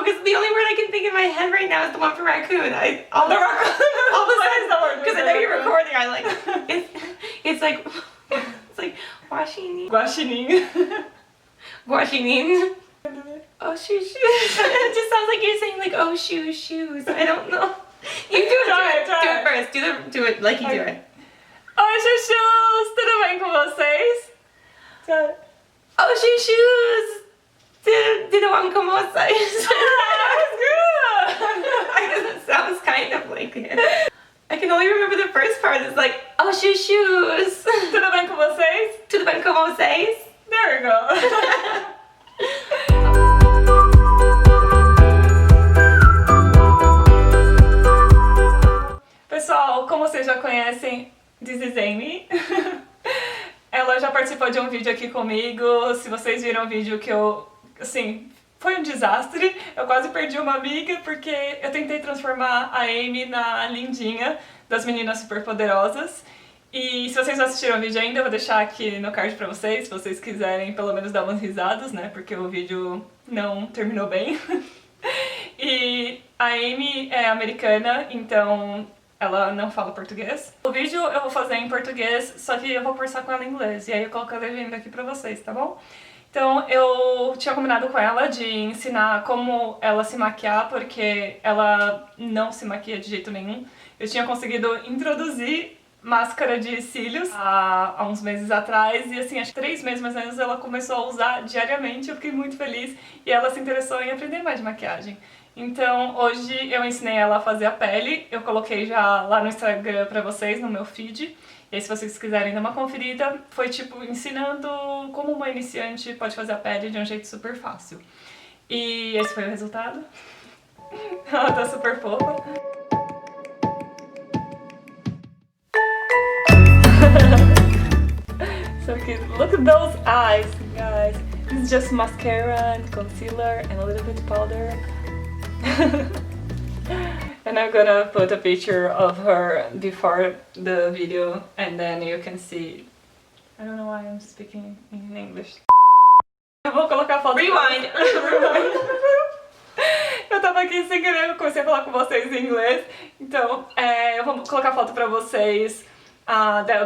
because the only word I can think in my head right now is the one for raccoon. All the sudden, because I know you're recording, I like, it's like guaxinim. Guaxinim. Oh, shoes. It just sounds like you're saying like, oh, shoes. I don't know. You do it. Do it first. Do it like you do it. Oi, chuchus! Tudo bem com vocês? Oh, shoes. Tudo bom com vocês? It sounds kind of like it. I can only remember the first part. It's like, oh, shoes. Tudo bem com vocês? Tudo bem com vocês? There we go. Pessoal, como vocês já conhecem, this is Amy. Ela já participou de um vídeo aqui comigo. Se vocês viram o vídeo que eu, assim, foi um desastre. Eu quase perdi uma amiga porque eu tentei transformar a Amy na lindinha das meninas superpoderosas. E se vocês não assistiram o vídeo ainda, eu vou deixar aqui no card pra vocês, se vocês quiserem pelo menos dar umas risadas, né? Porque o vídeo não terminou bem. E a Amy é americana, então ela não fala português. O vídeo eu vou fazer em português, só que eu vou conversar com ela em inglês. E aí eu coloco a legenda aqui pra vocês, tá bom? Então eu tinha combinado com ela de ensinar como ela se maquiar, porque ela não se maquia de jeito nenhum. Eu tinha conseguido introduzir máscara de cílios há uns meses atrás e assim, acho que 3 meses mais ou menos ela começou a usar diariamente. Eu fiquei muito feliz e ela se interessou em aprender mais de maquiagem. Então hoje eu ensinei ela a fazer a pele, eu coloquei já lá no Instagram pra vocês, no meu feed. E aí se vocês quiserem dar uma conferida, foi tipo ensinando como uma iniciante pode fazer a pele de um jeito super fácil. E esse foi o resultado. Ela tá super fofa. So cute. Look at those eyes, guys. This is just mascara and concealer and a little bit powder. And I'm gonna put a picture of her before the video and then you can see. I don't know why I'm speaking in English. Eu vou colocar a foto. Rewind. Eu tava aqui sem querer, eu comecei a falar com vocês em inglês. Então, eu vou colocar a foto pra vocês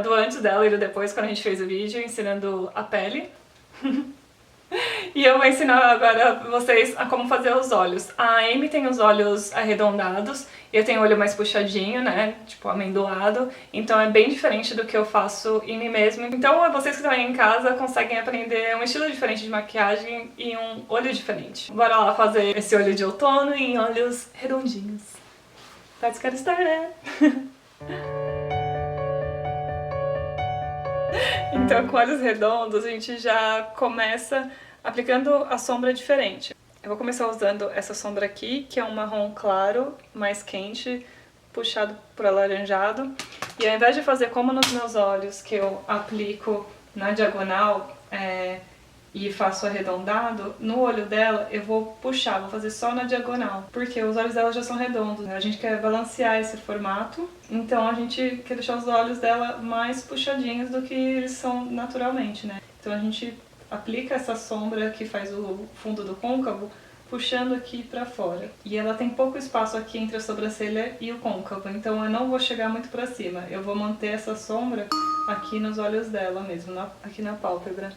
do antes dela e do depois, quando a gente fez o vídeo, ensinando a pele. E eu vou ensinar agora vocês a como fazer os olhos. A Amy tem os olhos arredondados e eu tenho o olho mais puxadinho, né? Tipo amendoado. Então é bem diferente do que eu faço em mim mesma. Então vocês que estão aí em casa conseguem aprender um estilo diferente de maquiagem e um olho diferente. Bora lá fazer esse olho de outono em olhos redondinhos. Let's get started! Então, com olhos redondos, a gente já começa aplicando a sombra diferente. Eu vou começar usando essa sombra aqui, que é um marrom claro, mais quente, puxado por alaranjado. E ao invés de fazer como nos meus olhos, que eu aplico na diagonal e faço arredondado, no olho dela eu vou puxar, vou fazer só na diagonal, porque os olhos dela já são redondos, né? A gente quer balancear esse formato, então a gente quer deixar os olhos dela mais puxadinhos do que eles são naturalmente, né? Então a gente aplica essa sombra que faz o fundo do côncavo, puxando aqui pra fora. E ela tem pouco espaço aqui entre a sobrancelha e o côncavo, então eu não vou chegar muito pra cima, eu vou manter essa sombra aqui nos olhos dela mesmo, aqui na pálpebra.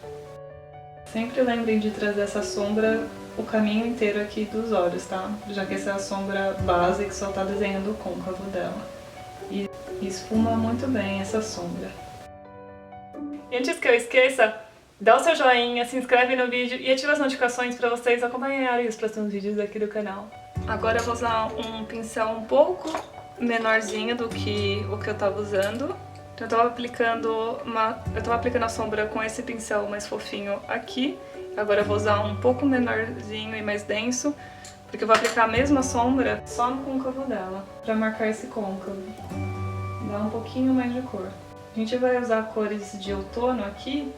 Sempre lembrem de trazer essa sombra o caminho inteiro aqui dos olhos, tá? Já que essa é a sombra base que só tá desenhando o côncavo dela. E esfuma muito bem essa sombra. E antes que eu esqueça, dá o seu joinha, se inscreve no vídeo e ativa as notificações para vocês acompanharem os próximos vídeos aqui do canal. Agora eu vou usar um pincel um pouco menorzinho do que o que eu tava usando. Então eu tava aplicando a sombra com esse pincel mais fofinho aqui. Agora eu vou usar um pouco menorzinho e mais denso, porque eu vou aplicar a mesma sombra só no côncavo dela, pra marcar esse côncavo. Dá um pouquinho mais de cor. A gente vai usar cores de outono aqui,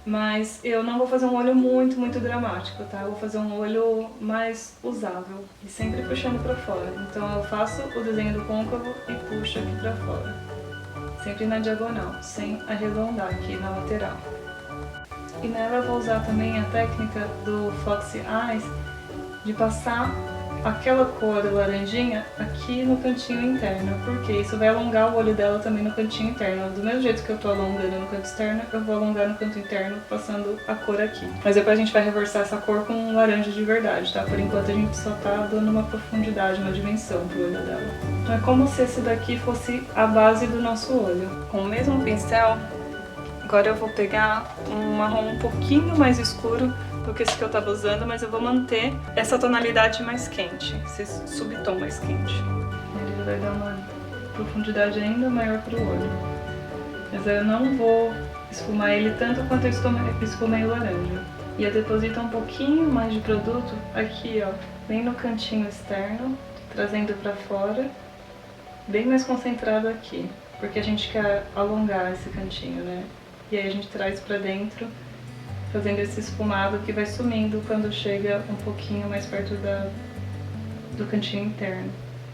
mas eu não vou fazer um olho muito dramático, tá? Eu vou fazer um olho mais usável e sempre puxando pra fora. Então eu faço o desenho do côncavo e puxo aqui pra fora. Sempre na diagonal, sem arredondar aqui na lateral. E nela eu vou usar também a técnica do Foxy Eyes, de passar aquela cor laranjinha aqui no cantinho interno, porque isso vai alongar o olho dela também no cantinho interno. Do mesmo jeito que eu tô alongando no canto externo, eu vou alongar no canto interno passando a cor aqui. Mas depois a gente vai reforçar essa cor com um laranja de verdade, tá? Por enquanto a gente só tá dando uma profundidade, uma dimensão pro olho dela. Então é como se esse daqui fosse a base do nosso olho. Com o mesmo pincel, agora eu vou pegar um marrom um pouquinho mais escuro do que esse que eu tava usando, mas eu vou manter essa tonalidade mais quente, esse subtom mais quente. Ele vai dar uma profundidade ainda maior pro olho. Mas eu não vou esfumar ele tanto quanto eu esfumei o laranja. E eu deposito um pouquinho mais de produto aqui, ó, bem no cantinho externo, trazendo pra fora, bem mais concentrado aqui, porque a gente quer alongar esse cantinho, né? E aí a gente traz pra dentro, fazendo esse esfumado que vai sumindo quando chega um pouquinho mais perto do cantinho interno.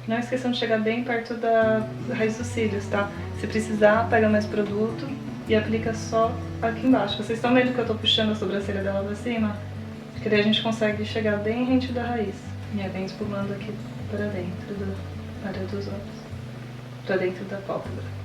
Não esqueçam de chegar bem perto da raiz dos cílios, tá? Se precisar, pega mais produto e aplica só aqui embaixo. Vocês estão vendo que eu tô puxando a sobrancelha dela pra cima? Porque daí a gente consegue chegar bem rente da raiz. E aí vem esfumando aqui para dentro da área dos olhos, pra dentro da pálpebra.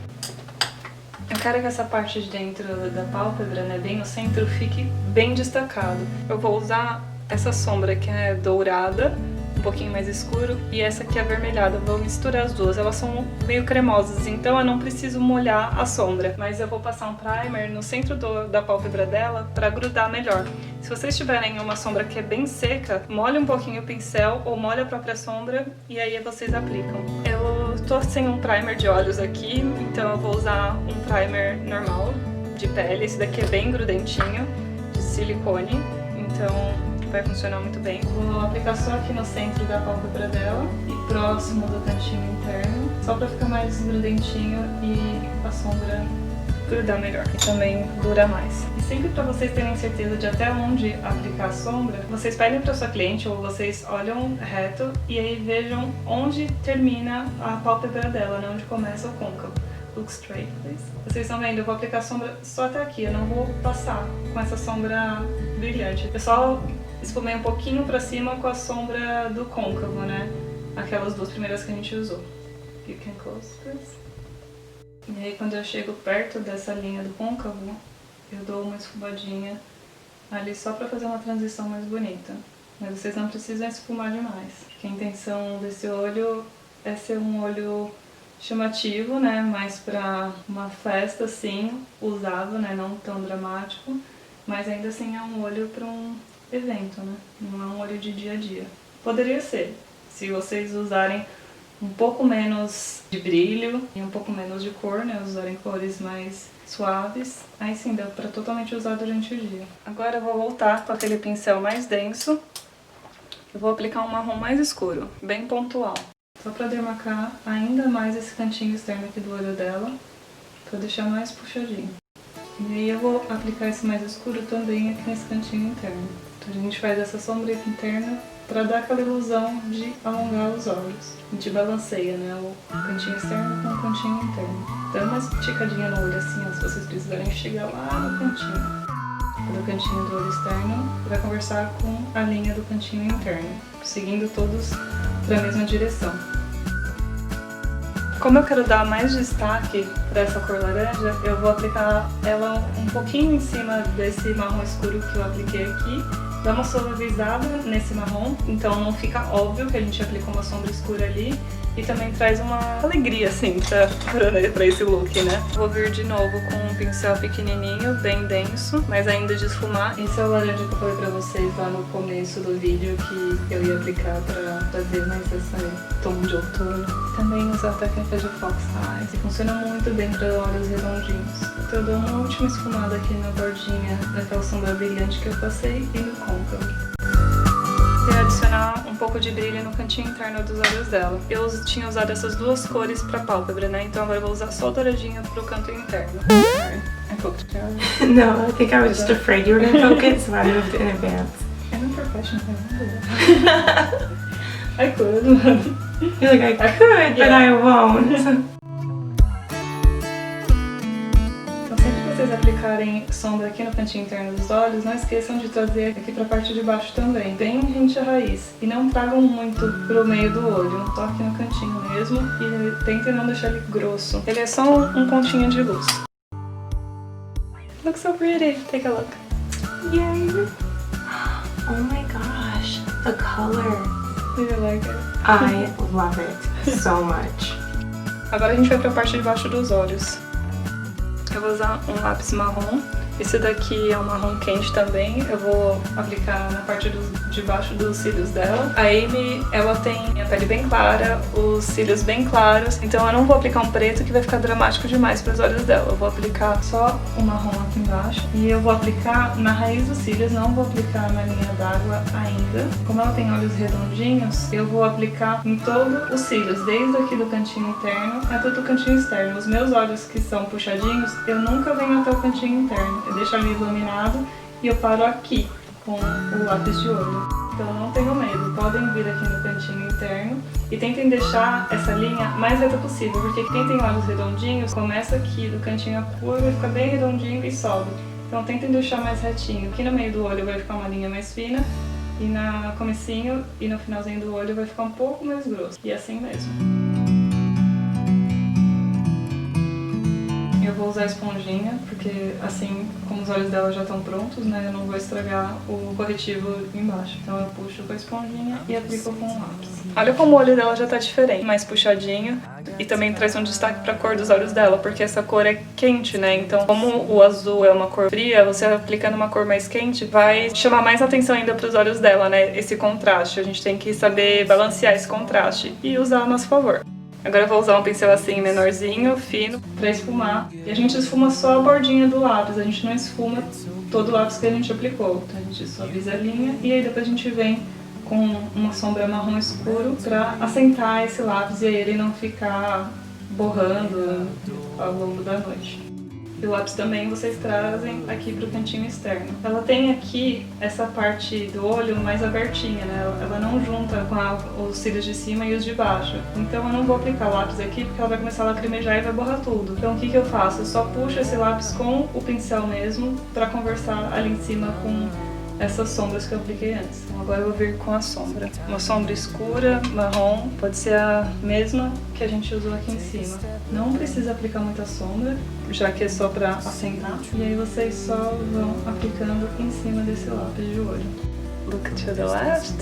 Eu quero que essa parte de dentro da pálpebra, né, bem no centro, fique bem destacado. Eu vou usar essa sombra que é dourada, um pouquinho mais escuro, e essa aqui é avermelhada. Eu vou misturar as duas, elas são meio cremosas, então eu não preciso molhar a sombra. Mas eu vou passar um primer no centro da pálpebra dela para grudar melhor. Se vocês tiverem uma sombra que é bem seca, molhe um pouquinho o pincel ou molhe a própria sombra e aí vocês aplicam. Eu tô sem um primer de olhos aqui, então eu vou usar um primer normal, de pele. Esse daqui é bem grudentinho, de silicone, então vai funcionar muito bem. Vou aplicar só aqui no centro da pálpebra dela e próximo do cantinho interno, só pra ficar mais grudentinho e a sombra grudar melhor e também dura mais. E sempre pra vocês terem certeza de até onde aplicar a sombra, vocês pedem pra sua cliente ou vocês olham reto e aí vejam onde termina a pálpebra dela, né, onde começa o côncavo. Look straight, please. Vocês estão vendo, eu vou aplicar a sombra só até aqui, eu não vou passar com essa sombra brilhante. Eu só esfumei um pouquinho pra cima com a sombra do côncavo, né? Aquelas duas primeiras que a gente usou. You can close this. E aí quando eu chego perto dessa linha do côncavo, eu dou uma esfumadinha ali só pra fazer uma transição mais bonita. Mas vocês não precisam esfumar demais, porque a intenção desse olho é ser um olho chamativo, né? Mais pra uma festa, assim, usável, né? Não tão dramático, mas ainda assim é um olho pra um evento, né? Não é um olho de dia a dia. Poderia ser, se vocês usarem um pouco menos de brilho e um pouco menos de cor, né? Usarem cores mais suaves, aí sim dá pra totalmente usar durante o dia. Agora eu vou voltar com aquele pincel mais denso. Eu vou aplicar um marrom mais escuro, bem pontual. Só pra demarcar ainda mais esse cantinho externo aqui do olho dela, pra deixar mais puxadinho. E aí eu vou aplicar esse mais escuro também aqui nesse cantinho interno. Então a gente faz essa sombra interna pra dar aquela ilusão de alongar os olhos. A gente balanceia, né, o cantinho externo com o cantinho interno. Dá uma esticadinha no olho assim, ó, se vocês precisarem chegar lá no cantinho. Do cantinho do olho externo, vai conversar com a linha do cantinho interno, seguindo todos para a mesma direção. Como eu quero dar mais destaque para essa cor laranja, eu vou aplicar ela um pouquinho em cima desse marrom escuro que eu apliquei aqui. Dá uma suavizada nesse marrom, então não fica óbvio que a gente aplicou uma sombra escura ali. E também traz uma alegria, assim, pra esse look, né? Vou vir de novo com um pincel pequenininho, bem denso, mas ainda de esfumar. Esse é o laranja que eu falei pra vocês lá no começo do vídeo, que eu ia aplicar pra trazer mais esse tom de outono. Também usar técnica de Fox Eyes, e funciona muito bem pra olhos redondinhos. Então eu dou uma última esfumada aqui na bordinha daquela sombra brilhante que eu passei e no côncavo. E adicionar um pouco de brilho no cantinho interno dos olhos dela. Eu tinha usado essas duas cores pra pálpebra, né? Então agora eu vou usar só o douradinho pro canto interno. I focused. No, I think I was just afraid you were going to focus, so I moved in advance. I'm a professional. I could. You're like, I could, but I won't. Então sempre que vocês aplicarem aplicarem sombra aqui no cantinho interno dos olhos, não esqueçam de trazer aqui pra parte de baixo também, bem rente à raiz. E não tragam muito pro meio do olho, um toque no cantinho mesmo e tentem não deixar ele grosso. Ele é só um pontinho de luz. Looks so pretty. Take a look. Yay! Oh my gosh, the color. Do you like it? I love it so much. Agora a gente vai pra parte de baixo dos olhos. Eu vou usar um lápis marrom. Esse daqui é um marrom quente também. Eu vou aplicar na parte de baixo dos cílios dela. A Amy, ela tem a pele bem clara, os cílios bem claros. Então eu não vou aplicar um preto que vai ficar dramático demais para os olhos dela. Eu vou aplicar só o marrom aqui embaixo. E eu vou aplicar na raiz dos cílios, não vou aplicar na linha d'água ainda. Como ela tem olhos redondinhos, eu vou aplicar em todos os cílios, desde aqui do cantinho interno até o cantinho externo. Os meus olhos que são puxadinhos, eu nunca venho até o cantinho interno. Eu deixo ali iluminado e eu paro aqui com o lápis de olho. Então não tenham medo, podem vir aqui no cantinho interno e tentem deixar essa linha mais reta possível, porque quem tem olhos redondinhos começa aqui do cantinho a curva, fica bem redondinho e sobe. Então tentem deixar mais retinho. Aqui no meio do olho vai ficar uma linha mais fina e no comecinho e no finalzinho do olho vai ficar um pouco mais grosso. E assim mesmo. Eu vou usar a esponjinha, porque assim como os olhos dela já estão prontos, né, eu não vou estragar o corretivo embaixo. Então eu puxo com a esponjinha e aplico com o lápis. Olha como o olho dela já tá diferente, mais puxadinho. E também traz um destaque pra cor dos olhos dela, porque essa cor é quente, né? Então como o azul é uma cor fria, você aplicando uma cor mais quente vai chamar mais atenção ainda pros olhos dela, né? Esse contraste. A gente tem que saber balancear esse contraste e usar a nosso favor. Agora eu vou usar um pincel assim, menorzinho, fino, pra esfumar. E a gente esfuma só a bordinha do lápis, a gente não esfuma todo o lápis que a gente aplicou. Então a gente suaviza a linha e aí depois a gente vem com uma sombra marrom escuro pra assentar esse lápis e aí ele não ficar borrando ao longo da noite. E o lápis também vocês trazem aqui pro cantinho externo. Ela tem aqui essa parte do olho mais abertinha, né? Ela não junta com os cílios de cima e os de baixo. Então eu não vou aplicar o lápis aqui porque ela vai começar a lacrimejar e vai borrar tudo. Então o que eu faço? Eu só puxo esse lápis com o pincel mesmo pra conversar ali em cima com essas sombras que eu apliquei antes. Então agora eu vou vir com a sombra. Uma sombra escura, marrom, pode ser a mesma que a gente usou aqui em cima. Não precisa aplicar muita sombra, já que é só pra assentar. E aí vocês só vão aplicando em cima desse lápis de olho. Look to the left.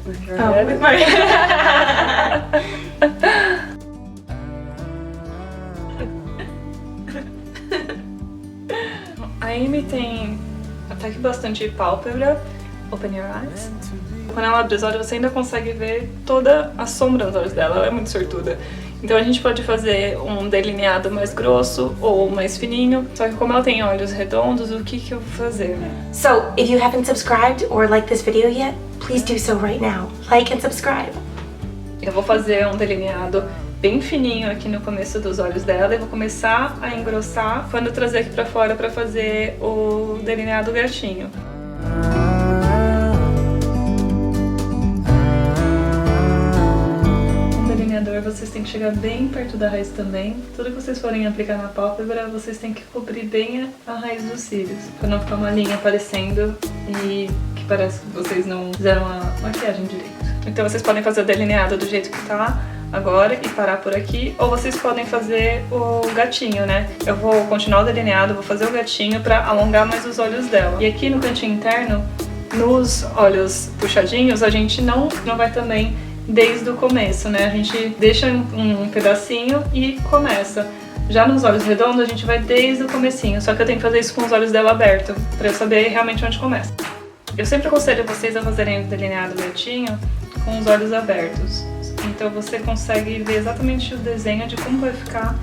With your head. With my A Amy tem até que bastante pálpebra. Open your eyes. Quando ela abre os olhos, você ainda consegue ver toda a sombra nos olhos dela. Ela é muito sortuda. Então a gente pode fazer um delineado mais grosso ou mais fininho. Só que como ela tem olhos redondos, o que eu vou fazer? So, if you haven't subscribed or liked this video yet, please do so right now. Like and subscribe. Eu vou fazer um delineado bem fininho aqui no começo dos olhos dela e vou começar a engrossar quando eu trazer aqui pra fora pra fazer o delineado gatinho. O delineador vocês têm que chegar bem perto da raiz também. Tudo que vocês forem aplicar na pálpebra, vocês têm que cobrir bem a raiz dos cílios, pra não ficar uma linha aparecendo e que parece que vocês não fizeram a maquiagem direito. Então vocês podem fazer o delineado do jeito que tá agora e parar por aqui, ou vocês podem fazer o gatinho, né? Eu vou continuar o delineado, vou fazer o gatinho pra alongar mais os olhos dela. E aqui no cantinho interno, nos olhos puxadinhos, a gente não vai também desde o começo, né? A gente deixa um pedacinho e começa. Já nos olhos redondos, a gente vai desde o comecinho, só que eu tenho que fazer isso com os olhos dela abertos, pra eu saber realmente onde começa. Eu sempre aconselho vocês a fazerem o delineado gatinho com os olhos abertos. Então você consegue ver exatamente o desenho de como vai ficar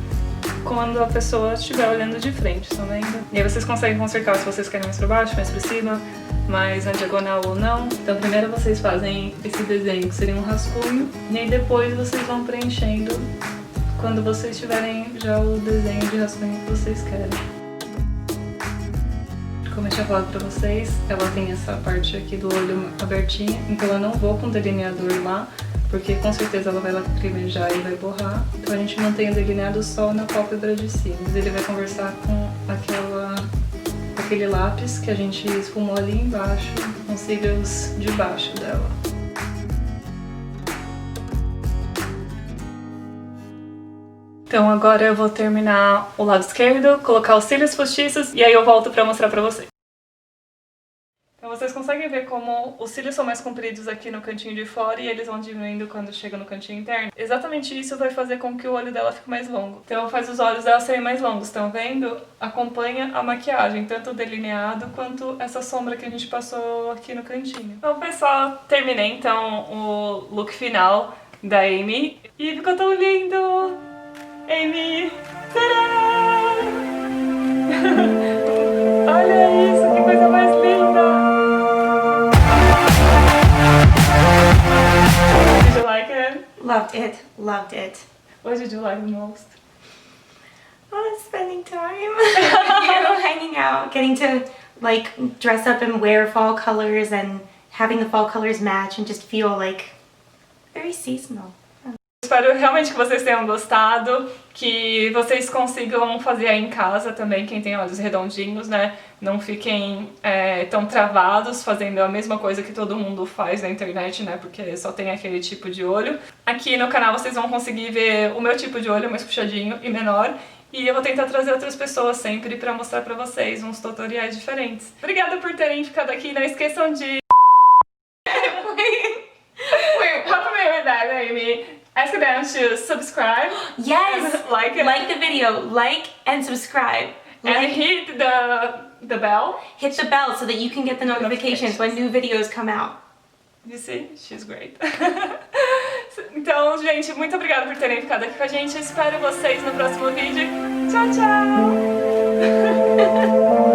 quando a pessoa estiver olhando de frente, tá vendo? E aí vocês conseguem consertar se vocês querem mais pra baixo, mais pra cima, mais na diagonal ou não. Então primeiro vocês fazem esse desenho que seria um rascunho, e aí depois vocês vão preenchendo quando vocês tiverem já o desenho de rascunho que vocês querem. Como a tinha falado pra vocês, ela tem essa parte aqui do olho abertinha, então eu não vou com delineador lá, porque com certeza ela vai lacrimejar e vai borrar. Então a gente mantém o delineado só na pálpebra de cima. Mas ele vai conversar com aquele lápis que a gente esfumou ali embaixo, com os cílios de baixo dela. Então agora eu vou terminar o lado esquerdo, colocar os cílios postiços e aí eu volto pra mostrar pra vocês. Então vocês conseguem ver como os cílios são mais compridos aqui no cantinho de fora e eles vão diminuindo quando chega no cantinho interno. Exatamente isso vai fazer com que o olho dela fique mais longo. Então faz os olhos dela serem mais longos, estão vendo? Acompanha a maquiagem, tanto o delineado quanto essa sombra que a gente passou aqui no cantinho. Então pessoal, terminei então o look final da Amy e ficou tão lindo! Amy! Tadá! Olha isso, que coisa mais linda! Did you like it? Loved it, loved it. What did you like the most? Oh, spending time, you know, hanging out, getting to like dress up and wear fall colors and having the fall colors match and just feel like very seasonal. Espero realmente que vocês tenham gostado, que vocês consigam fazer aí em casa também, quem tem olhos redondinhos, né? Não fiquem tão travados fazendo a mesma coisa que todo mundo faz na internet, né? Porque só tem aquele tipo de olho. Aqui no canal vocês vão conseguir ver o meu tipo de olho, mais puxadinho e menor. E eu vou tentar trazer outras pessoas sempre pra mostrar pra vocês uns tutoriais diferentes. Obrigada por terem ficado aqui, não esqueçam de... Wait, help me with that, Amy. Ask them to subscribe. Yes, like the video, like and subscribe. And hit the bell. Hit the bell so that you can get the notifications when new videos come out. You see? She's great. Então, gente, muito obrigada por terem ficado aqui com a gente. Espero vocês no próximo vídeo. Tchau, tchau!